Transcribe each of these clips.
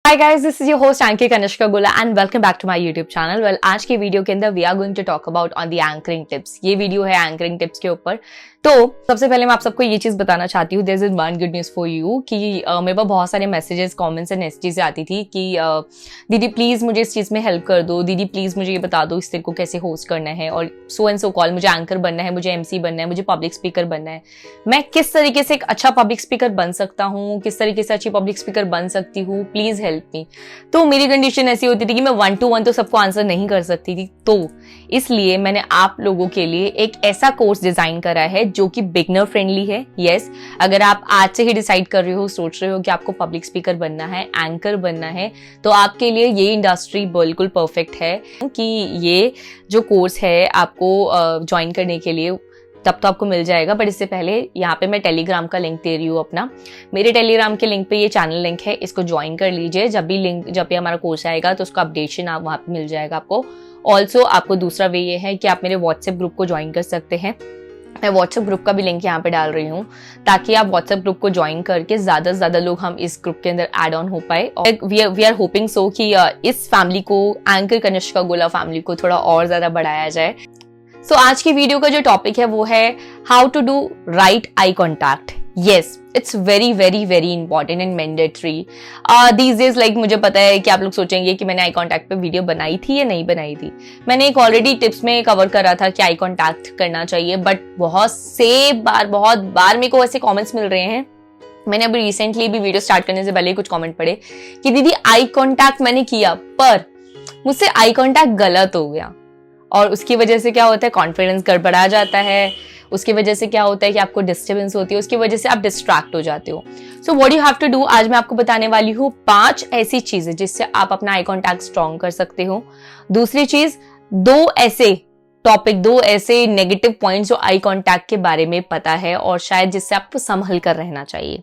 Hi guys, this is your host anchor Kanishka Gula and welcome back to my YouTube channel. Well, आज के video के अंदर we are going to talk about on the anchoring tips. ये video है anchoring tips के ऊपर। तो सबसे पहले मैं आप सबको ये चीज बताना चाहती हूँ, there is one good news for you कि मेरे पास बहुत सारे मैसेजेस, कमेंट्स एंड एसटीज आती थी कि दीदी प्लीज मुझे इस चीज में हेल्प कर दो, दीदी प्लीज मुझे ये बता दो इस को कैसे होस्ट करना है और सो एंड सो कॉल, मुझे एंकर बनना है, मुझे एमसी बनना है, मुझे पब्लिक स्पीकर बनना है। मैं किस तरीके से एक अच्छा पब्लिक स्पीकर बन सकता हूँ, किस तरीके से अच्छी पब्लिक स्पीकर बन सकती हूँ, प्लीज हेल्प मी। तो मेरी कंडीशन ऐसी होती थी कि मैं 1 to 1 तो सबको आंसर नहीं कर सकती थी, तो इसलिए मैंने आप लोगों के लिए एक ऐसा कोर्स डिजाइन करा है जो कि बिगनर फ्रेंडली है। यस, अगर आप आज से ही डिसाइड कर रहे हो, सोच रहे हो कि आपको पब्लिक स्पीकर बनना है, एंकर बनना है, तो आपके लिए ये इंडस्ट्री बिल्कुल परफेक्ट है कि ये जो कोर्स है आपको ज्वाइन करने के लिए तब तो आपको मिल जाएगा। बट इससे पहले यहाँ पे मैं टेलीग्राम का लिंक दे रही हूँ अपना। मेरे टेलीग्राम के लिंक पे ये चैनल लिंक है, इसको ज्वाइन कर लीजिए। जब भी हमारा कोर्स आएगा तो उसका अपडेशन आप वहाँ पे मिल जाएगा आपको। ऑल्सो आपको दूसरा वे ये है कि आप मेरे व्हाट्सएप ग्रुप को ज्वाइन कर सकते हैं। मैं व्हाट्सएप ग्रुप का भी लिंक यहाँ पे डाल रही हूँ ताकि आप व्हाट्सएप ग्रुप को ज्वाइन करके ज्यादा से ज्यादा लोग हम इस ग्रुप के अंदर ऐड ऑन हो पाए। और वी आर होपिंग सो कि इस फैमिली को, एंकर कनिष्का गुला फैमिली को थोड़ा और ज्यादा बढ़ाया जाए। सो आज की वीडियो का जो टॉपिक है वो है how to do right eye contact. Yes, it's very very very important and mandatory these days. Like मुझे पता है कि आप लोग सोचेंगे कि मैंने आई कॉन्टैक्ट पे वीडियो बनाई थी या नहीं बनाई थी। मैंने एक ऑलरेडी टिप्स में कवर करा था कि आई कॉन्टैक्ट करना चाहिए, बट बहुत बार मेरे को ऐसे कॉमेंट्स मिल रहे हैं। मैंने अभी रिसेंटली भी वीडियो स्टार्ट करने से पहले कुछ कॉमेंट पढ़े कि दीदी आई कॉन्टैक्ट मैंने किया पर मुझसे आई कॉन्टैक्ट गलत हो गया, और उसकी वजह से क्या होता है, कॉन्फिडेंस गड़बड़ा जाता है। उसकी वजह से क्या होता है कि आपको डिस्टर्बेंस होती है, उसकी वजह से आप डिस्ट्रैक्ट हो जाते हो। So what you have to do, आज मैं आपको बताने वाली हूँ 5 ऐसी चीजें जिससे आप अपना आई कॉन्टैक्ट स्ट्रॉन्ग कर सकते हो। दूसरी चीज, 2 ऐसे नेगेटिव पॉइंट्स जो आई कॉन्टैक्ट के बारे में पता है और शायद जिससे आपको संभल कर रहना चाहिए।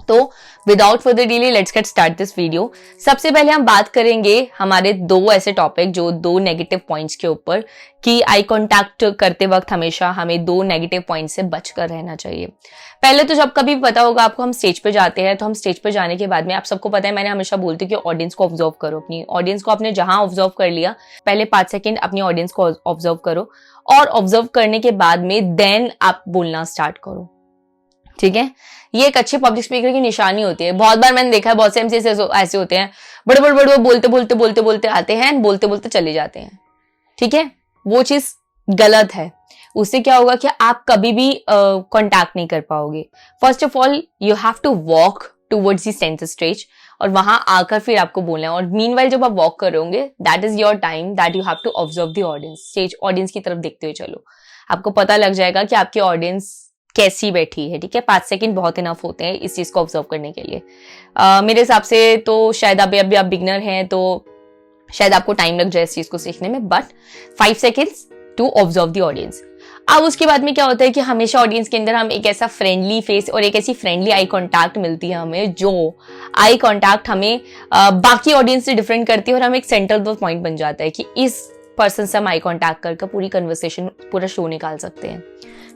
तो without further delay let's get start this video. सबसे पहले हम बात करेंगे हमारे 2 ऐसे टॉपिक, जो 2 नेगेटिव पॉइंट्स के ऊपर, कि आई कॉन्टैक्ट करते वक्त हमेशा हमें 2 नेगेटिव पॉइंट से बचकर रहना चाहिए। पहले तो जब कभी पता होगा आपको, हम स्टेज पे जाते हैं, तो हम स्टेज पे जाने के बाद में, आप सबको पता है, मैंने हमेशा बोलती हूँ कि ऑडियंस को ऑब्जर्व करो। अपनी ऑडियंस को आपने जहां ऑब्जर्व कर लिया, पहले 5 सेकेंड अपनी ऑडियंस को ऑब्जर्व करो, और ऑब्जर्व करने के बाद में देन आप बोलना स्टार्ट करो। ठीक है, ये एक अच्छे पब्लिक स्पीकर की निशानी होती है। बहुत बार मैंने देखा है, बहुत से एमसी ऐसे होते हैं, बड़े बोलते आते हैं, बोलते चले जाते हैं। ठीक है, वो चीज गलत है। उससे क्या होगा कि आप कभी भी कॉन्टैक्ट नहीं कर पाओगे। First of all you have to walk towards the centre stage, और वहां आकर फिर आपको बोलना है। और मीनवाइल जब आप वॉक कर रहे होंगे, that is your time that you have to observe the audience. Stage audience की तरफ देखते हुए चलो, आपको पता लग जाएगा कि आपकी ऑडियंस कैसी बैठी है। ठीक है, 5 सेकंड बहुत इनफ होते हैं इस चीज को ऑब्जर्व करने के लिए। मेरे हिसाब से तो शायद अभी आप बिगनर हैं तो शायद आपको टाइम लग जाए इस चीज को सीखने में, but 5 seconds to observe the audience. अब उसके बाद में क्या होता है कि हमेशा ऑडियंस के अंदर हम एक ऐसा फ्रेंडली फेस और एक ऐसी फ्रेंडली आई कॉन्टैक्ट मिलती है हमें, जो आई कॉन्टैक्ट हमें बाकी ऑडियंस से डिफरेंट करती है, और हम एक सेंट्रल पॉइंट बन जाता है कि इस पर्सन से हम आई कॉन्टैक्ट करके पूरी कन्वर्सेशन, पूरा शो निकाल सकते हैं।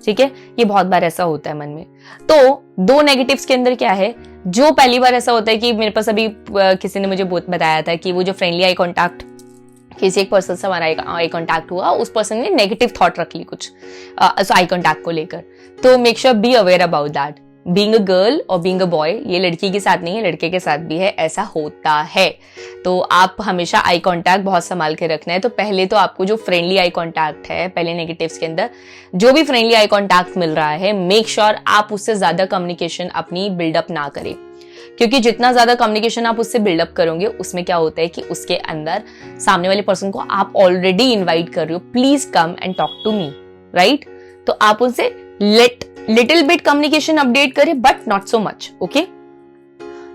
ठीक है, ये बहुत बार ऐसा होता है मन में। तो 2 नेगेटिव्स के अंदर क्या है, जो पहली बार ऐसा होता है कि मेरे पास अभी किसी ने मुझे बताया था कि वो जो फ्रेंडली आई कॉन्टैक्ट, किसी एक पर्सन से हमारा आई कॉन्टैक्ट हुआ, उस पर्सन ने नेगेटिव थॉट रख ली कुछ आई कॉन्टैक्ट को लेकर। तो make sure be aware about that. Being a girl और बीइंग अ बॉय, ये लड़की के साथ नहीं है, लड़के के साथ भी है, ऐसा होता है। तो आप हमेशा आई कांटेक्ट बहुत संभाल के रखना है। तो पहले तो आपको जो फ्रेंडली आई कांटेक्ट है, पहले नेगेटिव्स के अंदर जो भी फ्रेंडली आई कांटेक्ट मिल रहा है, मेक श्योर आप उससे ज्यादा कम्युनिकेशन अपनी बिल्डअप ना करें, क्योंकि जितना ज्यादा कम्युनिकेशन आप उससे बिल्डअप करोगे, उसमें क्या होता है कि उसके अंदर सामने वाले पर्सन को आप ऑलरेडी इन्वाइट कर रहे हो, please come and talk to me, right. तो आप उनसे लिटिल बिट कम्युनिकेशन अपडेट करें, but not so much. Okay,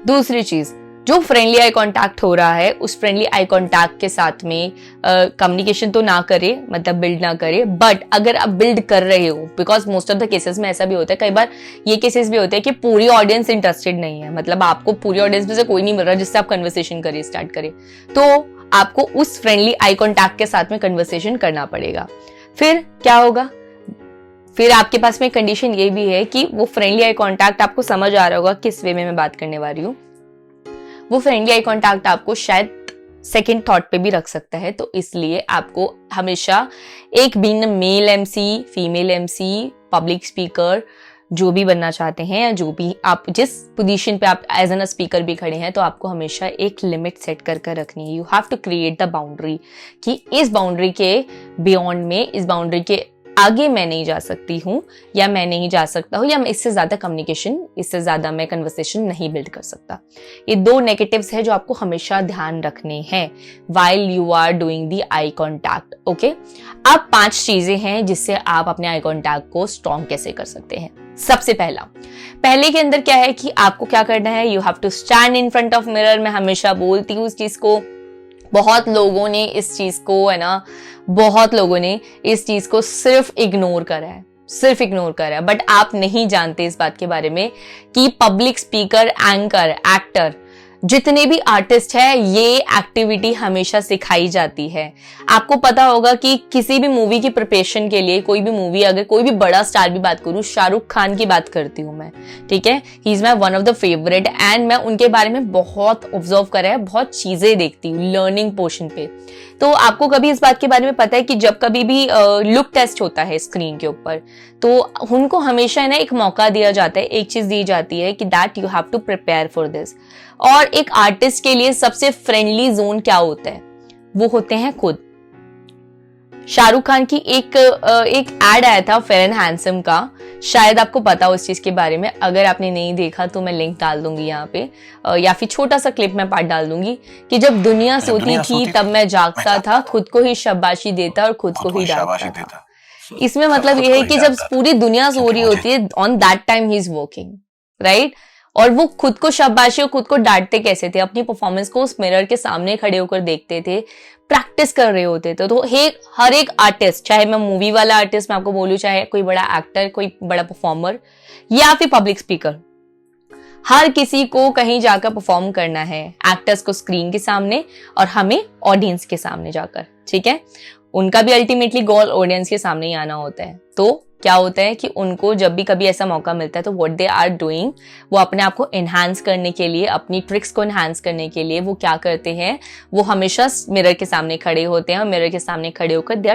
दूसरी चीज, जो फ्रेंडली आई कांटेक्ट हो रहा है, उस फ्रेंडली आई कांटेक्ट के साथ में कम्युनिकेशन तो ना करे, मतलब बिल्ड ना करे, बट अगर आप बिल्ड कर रहे हो, because most of the cases में ऐसा भी होता है, कई बार ये केसेस भी होते हैं कि पूरी ऑडियंस इंटरेस्टेड नहीं है, मतलब आपको पूरी ऑडियंस में से कोई नहीं मिल रहा जिससे आप कन्वर्सेशन करें, स्टार्ट करें, तो आपको उस फ्रेंडली आई कांटेक्ट के साथ में कन्वर्सेशन करना पड़ेगा। फिर क्या होगा, फिर आपके पास में कंडीशन ये भी है कि वो फ्रेंडली आई कांटेक्ट आपको समझ आ रहा होगा किस वे में मैं बात करने वाली हूँ। वो फ्रेंडली आई कॉन्टैक्ट आपको शायद सेकंड थॉट पे भी रख सकता है। तो इसलिए आपको हमेशा एक being male MC, female MC, public speaker जो भी बनना चाहते हैं या जो भी आप जिस पोजीशन पे आप एज एन स्पीकर भी खड़े हैं, तो आपको हमेशा एक लिमिट सेट कर कर रखनी है। You have to create the boundary कि इस बाउंड्री के बियॉन्ड में, इस बाउंड्री के आगे मैं नहीं जा सकती हूँ या मैं नहीं जा सकता हूँ, या मैं इससे ज्यादा कम्युनिकेशन, इससे ज्यादा मैं कन्वर्सेशन नहीं बिल्ड कर सकता। ये दो नेगेटिव्स है जो आपको हमेशा ध्यान रखने हैं while you are doing the eye contact. Okay, अब 5 चीजें हैं जिससे आप अपने आई कॉन्टैक्ट को स्ट्रॉन्ग कैसे कर सकते हैं। सबसे पहले के अंदर क्या है कि आपको क्या करना है, you have to stand in front of mirror. मैं हमेशा बोलती हूँ इस चीज को, बहुत लोगों ने इस चीज को, है ना, बहुत लोगों ने इस चीज को सिर्फ इग्नोर करा है, सिर्फ इग्नोर करा है। बट आप नहीं जानते इस बात के बारे में कि पब्लिक स्पीकर, एंकर, एक्टर, जितने भी आर्टिस्ट है, ये एक्टिविटी हमेशा सिखाई जाती है। आपको पता होगा कि किसी भी मूवी की प्रिपरेशन के लिए, कोई भी मूवी, अगर कोई भी बड़ा स्टार भी बात करूं, शाहरुख खान की बात करती हूं मैं, ठीक है, he is my one of the favourite and मैं उनके बारे में बहुत ऑब्जर्व करा है, बहुत चीजें देखती हूँ लर्निंग पोर्शन पे। तो आपको कभी इस बात के बारे में पता है कि जब कभी भी लुक टेस्ट होता है स्क्रीन के ऊपर, तो उनको हमेशा ना एक मौका दिया जाता है, एक चीज दी जाती है कि that you have to prepare for this. और एक आर्टिस्ट के लिए सबसे फ्रेंडली जोन क्या होता है, वो होते हैं खुद। शाहरुख खान की एक एड आया था फेयर एंड हैंडसम का, शायद आपको पता हो इस चीज के बारे में। अगर आपने नहीं देखा तो मैं लिंक डाल दूंगी यहाँ पे, या फिर छोटा सा क्लिप में पार्ट डाल दूंगी कि जब दुनिया सोती थी तब मैं जागता था, खुद को ही शाबाशी देता और खुद को ही डांटता था। इसमें मतलब ये है कि जब पूरी दुनिया सो रही होती है, on that time he is working, right. और वो खुद को शाबाशी और खुद को डांटते कैसे थे, अपनी परफॉर्मेंस को उस मिरर के सामने खड़े होकर देखते थे, प्रैक्टिस कर रहे होते थे। तो हर एक आर्टिस्ट, चाहे मैं मूवी वाला आर्टिस्ट मैं आपको बोलूं, चाहे कोई बड़ा एक्टर, कोई बड़ा परफॉर्मर या फिर पब्लिक स्पीकर, हर किसी को कहीं जाकर परफॉर्म करना है। एक्टर्स को स्क्रीन के सामने और हमें ऑडियंस के सामने जाकर, ठीक है। उनका भी अल्टीमेटली गोल ऑडियंस के सामने ही आना होता है। तो क्या होता है कि उनको जब भी कभी ऐसा मौका मिलता है तो व्हाट दे आर डूइंग, वो अपने आप को एनहांस करने के लिए, अपनी ट्रिक्स को एनहांस करने के लिए वो क्या करते हैं, वो हमेशा मिरर के सामने खड़े होते हैं और मिरर के सामने खड़े होकर they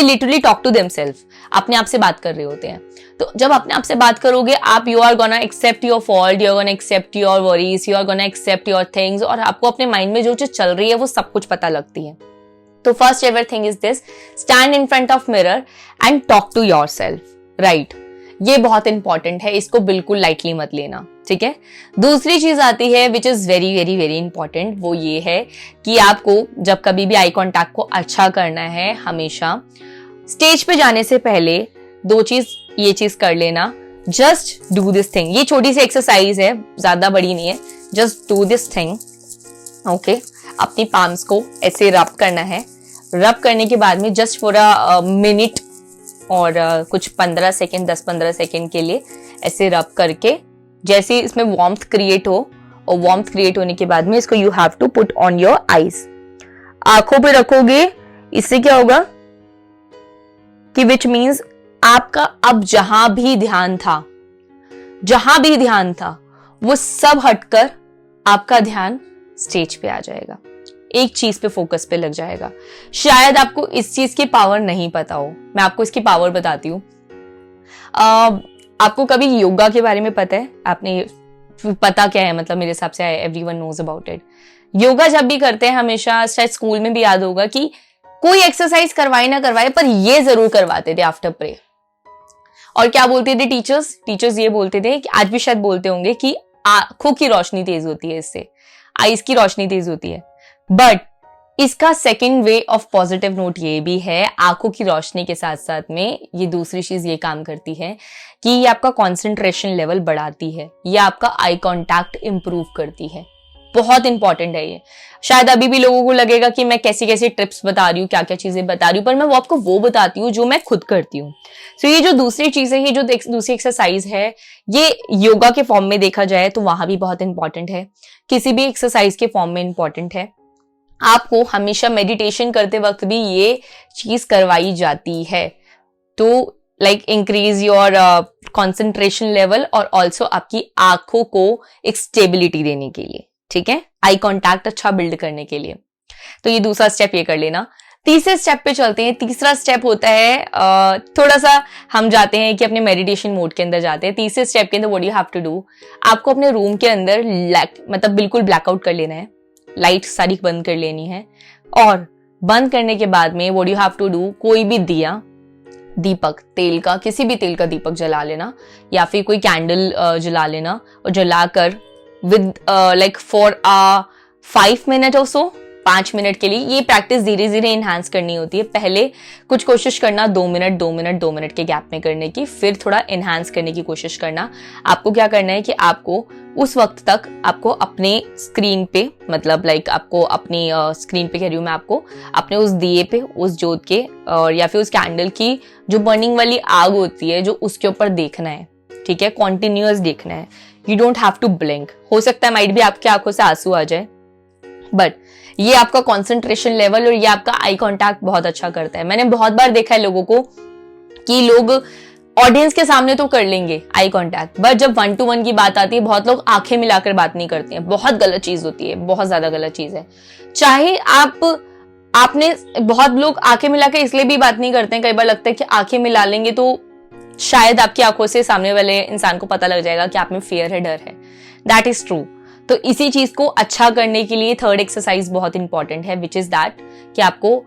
literally talk to themselves, अपने आप से बात कर रहे होते हैं। तो जब अपने आप से बात करोगे आप, you are gonna accept your fault, you are gonna accept your worries, you are gonna accept your things, और आपको अपने माइंड में जो चीज चल रही है वो सब कुछ पता लगती है। तो first ever thing is this, stand in front of mirror and talk to yourself, right. ये बहुत इंपॉर्टेंट है, इसको बिल्कुल लाइटली मत लेना, ठीक है। दूसरी चीज आती है which is very very very important, वो ये है कि आपको जब कभी भी आई कॉन्टैक्ट को अच्छा करना है, हमेशा स्टेज पे जाने से पहले ये चीज कर लेना, जस्ट डू दिस थिंग। ये छोटी सी एक्सरसाइज है, ज्यादा बड़ी नहीं है, just do this thing, okay. अपनी पाम्स को ऐसे रब करना है, रब करने के बाद में जस्ट फॉर अ मिनट और कुछ 15 सेकेंड, 10-15 सेकेंड के लिए ऐसे रब करके, जैसे इसमें वार्मथ क्रिएट हो, और वार्मथ क्रिएट होने के बाद में इसको you have to put on your eyes, आंखों पे रखोगे। इससे क्या होगा कि विच मीन्स आपका अब जहां भी ध्यान था वो सब हटकर आपका ध्यान स्टेज पे आ जाएगा, एक चीज पे फोकस पे लग जाएगा। शायद आपको इस चीज की पावर नहीं पता हो, मैं आपको इसकी पावर बताती हूँ। आपको कभी योगा के बारे में पता है? आपने पता क्या है, मतलब मेरे हिसाब से everyone knows about it. Yoga जब भी करते हैं, हमेशा शायद स्कूल में भी याद होगा कि कोई एक्सरसाइज करवाए ना करवाए, पर ये जरूर करवाते थे आफ्टर प्रे। और क्या बोलते थे टीचर्स ये बोलते थे कि आज भी शायद बोलते होंगे कि आंखों की रोशनी तेज होती है, इससे आईज की रोशनी तेज होती है। बट इसका second way of positive note ये भी है, आंखों की रोशनी के साथ साथ में ये दूसरी चीज ये काम करती है कि ये आपका कंसंट्रेशन लेवल बढ़ाती है, ये आपका आई कांटेक्ट इंप्रूव करती है। बहुत इंपॉर्टेंट है ये। शायद अभी भी लोगों को लगेगा कि मैं कैसी कैसी टिप्स बता रही हूँ, क्या क्या चीजें बता रही हूँ, पर मैं वो आपको वो बताती हूँ जो मैं खुद करती हूँ। तो ये जो दूसरी चीज है, ये जो दूसरी एक्सरसाइज है, ये योगा के फॉर्म में देखा जाए तो वहां भी बहुत इंपॉर्टेंट है, किसी भी एक्सरसाइज के फॉर्म में इंपॉर्टेंट है। आपको हमेशा मेडिटेशन करते वक्त भी ये चीज करवाई जाती है। तो like increase your concentration level और ऑल्सो आपकी आंखों को एक स्टेबिलिटी देने के लिए, ठीक है, आई कांटेक्ट अच्छा बिल्ड करने के लिए। तो ये दूसरा स्टेप ये कर लेना। तीसरे स्टेप पे चलते हैं। तीसरा स्टेप होता है थोड़ा सा हम जाते हैं कि अपने मेडिटेशन मोड के अंदर जाते हैं। तीसरे स्टेप के अंदर what you have to do, आपको अपने रूम के अंदर मतलब बिल्कुल ब्लैकआउट कर लेना है, लाइट सारी बंद कर लेनी है, और बंद करने के बाद में what you have to do, कोई भी दिया, दीपक, तेल का, किसी भी तेल का दीपक जला लेना या फिर कोई कैंडल जला लेना, और जलाकर विद लाइक फॉर 5 मिनट और सो, 5 मिनट के लिए। ये प्रैक्टिस धीरे धीरे इनहांस करनी होती है। पहले कुछ कोशिश करना 2 मिनट 2 मिनट 2 मिनट के गैप में करने की, फिर थोड़ा इनहांस करने की कोशिश करना। आपको क्या करना है कि आपको उस वक्त तक आपको अपने स्क्रीन पे, मतलब लाइक आपको अपनी स्क्रीन पे कह रही हूँ मैं, आपको अपने उस दिए पे, उस जोत के और या फिर उस कैंडल की जो बर्निंग वाली आग होती है, जो उसके ऊपर देखना है, ठीक है, कॉन्टिन्यूअस देखना है। You don't have to blink. हो सकता है माइट भी आपकी आंखों से आंसू आ जाए, बट ये आपका कंसंट्रेशन लेवल और ये आपका आई कांटेक्ट बहुत अच्छा करता है। मैंने बहुत बार देखा है लोगों को कि लोग ऑडियंस के सामने तो कर लेंगे आई कांटेक्ट, बट जब 1 to 1 की बात आती है, बहुत लोग आंखें मिलाकर बात नहीं करते हैं। बहुत गलत चीज होती है, बहुत ज्यादा गलत चीज है। चाहे आपने बहुत लोग आंखें मिलाकर इसलिए भी बात नहीं करते हैं, कई बार लगता है कि आंखें मिला लेंगे तो शायद आपकी आंखों से सामने वाले इंसान को पता लग जाएगा कि आप में फियर है, डर है। That is true. तो इसी चीज को अच्छा करने के लिए थर्ड एक्सरसाइज बहुत इंपॉर्टेंट है, विच इज दैट कि आपको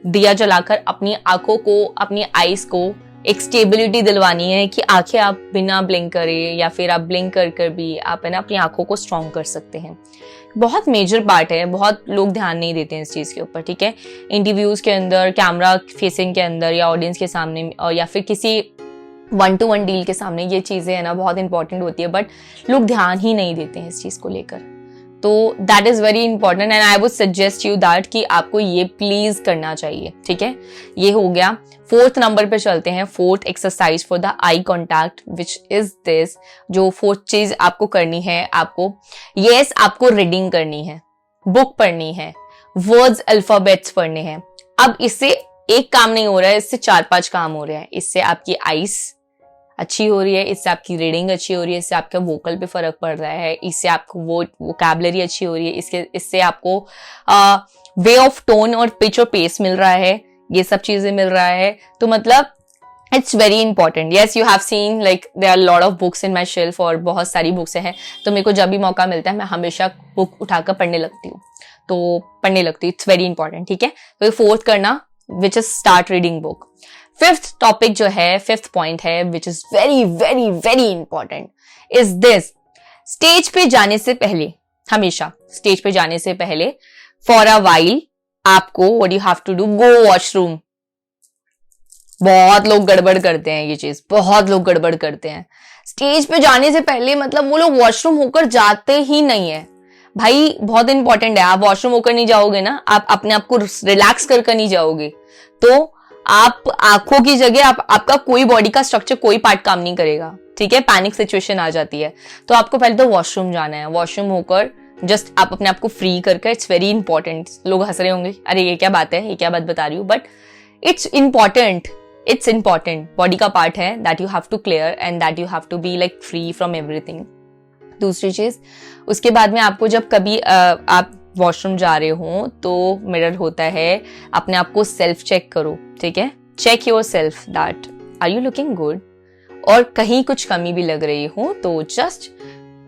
दिया जलाकर अपनी आंखों को, अपनी आईज को एक स्टेबिलिटी दिलवानी है कि आंखें आप बिना ब्लिंक करे या फिर आप ब्लिंक कर कर भी आप है ना अपनी आंखों को स्ट्रॉन्ग कर सकते हैं। बहुत मेजर पार्ट है, बहुत लोग ध्यान नहीं देते हैं इस चीज के ऊपर, ठीक है। इंटरव्यूज के अंदर, कैमरा फेसिंग के अंदर या ऑडियंस के सामने या फिर किसी 1 to 1 डील के सामने ये चीजें है ना बहुत इंपॉर्टेंट होती है, बट लोग ध्यान ही नहीं देते हैं इस चीज को लेकर। तो that is very important and I would suggest you that कि आपको ये प्लीज करना चाहिए, ठीक है। ये हो गया। 4th नंबर पे चलते हैं। 4th exercise for the eye contact which is this. जो 4th चीज आपको करनी है, आपको रीडिंग करनी है, बुक पढ़नी है, वर्ड्स अल्फाबेट्स पढ़ने हैं। अब इससे एक काम नहीं हो रहा है, इससे 4-5 काम हो रहे हैं। इससे आपकी आइस अच्छी हो रही है, इससे आपकी रीडिंग अच्छी हो रही है, इससे आपका वोकल पे फर्क पड़ रहा है, इससे आपको वोकैबुलरी अच्छी हो रही है, इससे आपको वे ऑफ टोन और पिच और पेस मिल रहा है, ये सब चीजें मिल रहा है। तो मतलब it's very important. Yes, you have seen like there are lot of books in my shelf, और बहुत सारी बुक्स हैं। तो मेरे को जब भी मौका मिलता है मैं हमेशा बुक उठाकर पढ़ने लगती हूँ, तो पढ़ने लगती हूँ। इट्स वेरी इंपॉर्टेंट, ठीक है। तो 4th करना, which is start reading book. 5th topic जो है, 5th पॉइंट है, which is very very very important, is this. Stage पे जाने से पहले, हमेशा स्टेज पे जाने से पहले फॉर अ वाइल आपको what you have to do, go washroom. बहुत लोग गड़बड़ करते हैं ये चीज, बहुत लोग गड़बड़ करते हैं। स्टेज पे जाने से पहले मतलब वो लोग वॉशरूम होकर जाते ही नहीं है। भाई बहुत इंपॉर्टेंट है, आप वॉशरूम होकर नहीं जाओगे ना, आप अपने आप को रिलैक्स कर नहीं जाओगे, तो आप आंखों की जगह आपका कोई बॉडी का स्ट्रक्चर, कोई पार्ट काम नहीं करेगा, ठीक है। पैनिक सिचुएशन आ जाती है। तो आपको पहले तो वॉशरूम जाना है। वॉशरूम होकर जस्ट आप अपने आप को फ्री करके, इट्स वेरी इंपॉर्टेंट। लोग हंस रहे होंगे, अरे ये क्या बात है, ये क्या बात बता रही हूँ, but it's important. It's important, body का पार्ट है that you have to clear and that you have to be like free from everything. दूसरी चीज, उसके बाद में आपको जब कभी आप वॉशरूम जा रहे हो तो मिरर होता है, अपने आप को सेल्फ चेक करो, ठीक है। Check yourself that are you looking good, और कहीं कुछ कमी भी लग रही हो तो जस्ट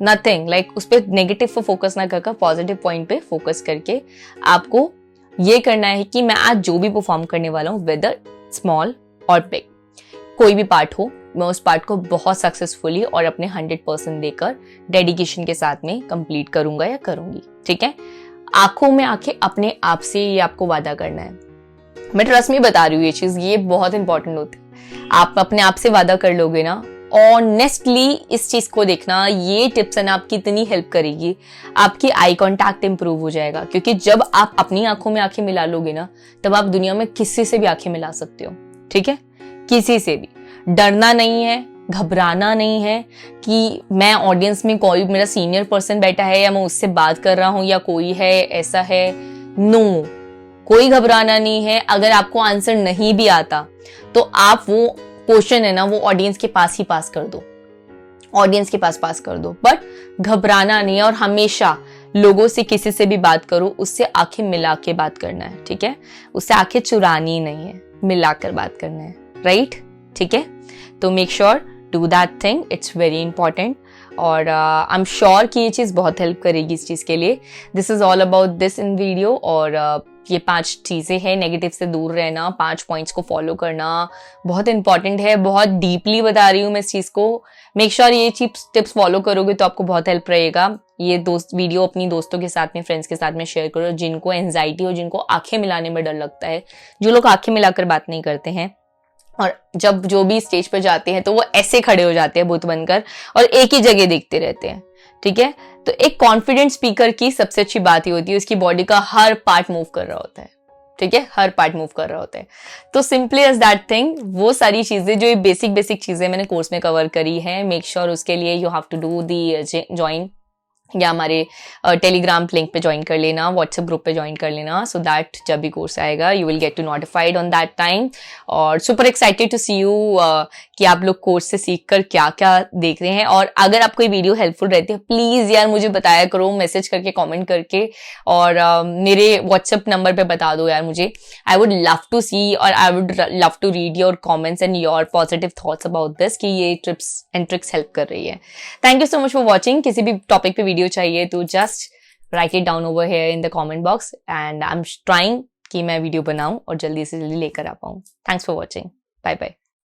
नथिंग लाइक उस पर नेगेटिव पर फोकस ना करके पॉजिटिव पॉइंट पे फोकस करके आपको ये करना है कि मैं आज जो भी परफॉर्म करने वाला हूँ, वेदर स्मॉल और बिग, कोई भी पार्ट हो, मैं उस पार्ट को बहुत सक्सेसफुली और अपने 100% देकर डेडिकेशन के साथ में कंप्लीट करूंगा या करूंगी, ठीक है। आंखों में आंखें अपने आप से, ये आपको वादा करना है। मैं ट्रस्ट में बता रही हूँ ये चीज, ये बहुत इंपॉर्टेंट होती है। आप अपने आप से वादा कर लोगे ना, ऑनेस्टली इस चीज को देखना, ये टिप्स है ना आपकी इतनी हेल्प करेगी, आपकी आई कांटेक्ट इंप्रूव हो जाएगा। क्योंकि जब आप अपनी आंखों में आंखें मिला लोगे ना, तब आप दुनिया में किसी से भी आंखें मिला सकते हो, ठीक है। किसी से भी डरना नहीं है, घबराना नहीं है कि मैं ऑडियंस में कोई मेरा सीनियर पर्सन बैठा है या मैं उससे बात कर रहा हूं या कोई है ऐसा है, नो, कोई घबराना नहीं है। अगर आपको आंसर नहीं भी आता तो आप वो पोर्शन है ना वो ऑडियंस के पास ही पास कर दो, ऑडियंस के पास कर दो, बट घबराना नहीं है। और हमेशा लोगों से किसी से भी बात करो, उससे आंखें मिला के बात करना है, ठीक है? उससे आंखें चुरानी नहीं है, मिलाकर बात करना है, राइट? ठीक है, तो make sure do that thing, it's very important. और आई एम श्योर कि ये चीज़ बहुत हेल्प करेगी इस चीज़ के लिए। This is all about this in video. और ये 5 चीज़ें हैं, नेगेटिव से दूर रहना, 5 पॉइंट्स को फॉलो करना बहुत इंपॉर्टेंट है। बहुत डीपली बता रही हूँ मैं इस चीज़ को। मेक श्योर ये टिप्स फॉलो करोगे तो आपको बहुत हेल्प रहेगा। ये वीडियो अपनी दोस्तों के साथ में, फ्रेंड्स के साथ में शेयर करो जिनको एंजाइटी हो, जिनको आंखें मिलाने में डर लगता है, जो लोग आंखें मिलाकर बात नहीं करते हैं और जब जो भी स्टेज पर जाते हैं तो वो ऐसे खड़े हो जाते हैं भूत बनकर और एक ही जगह देखते रहते हैं, ठीक है? तो एक कॉन्फिडेंट स्पीकर की सबसे अच्छी बात ही होती है उसकी बॉडी का हर पार्ट मूव कर रहा होता है, ठीक है? हर पार्ट मूव कर रहा होता है। तो सिंपली एज दैट थिंग, वो सारी चीजें जो ये बेसिक चीजें मैंने कोर्स में कवर करी है, मेक श्योर उसके लिए you have to do the join, या हमारे टेलीग्राम लिंक पे ज्वाइन कर लेना, व्हाट्सएप ग्रुप पे ज्वाइन कर लेना, सो दैट जब भी कोर्स आएगा you will get to notified on that time. और super excited to see you कि आप लोग कोर्स से सीखकर क्या क्या देख रहे हैं। और अगर आपको ये वीडियो हेल्पफुल रहती है प्लीज यार मुझे बताया करो, मैसेज करके, कॉमेंट करके, और मेरे व्हाट्सएप नंबर पे बता दो यार मुझे। I would love to see और I would love to read your comments and your positive thoughts about this कि ये टिप्स एंड ट्रिक्स हेल्प कर रही है। Thank you so much for watching. किसी भी टॉपिक पे वीडियो चाहिए तो just write it down over here in the comment box and I am trying कि मैं वीडियो बनाऊं और जल्दी से जल्दी लेकर आ पाऊं। Thanks for watching, bye bye.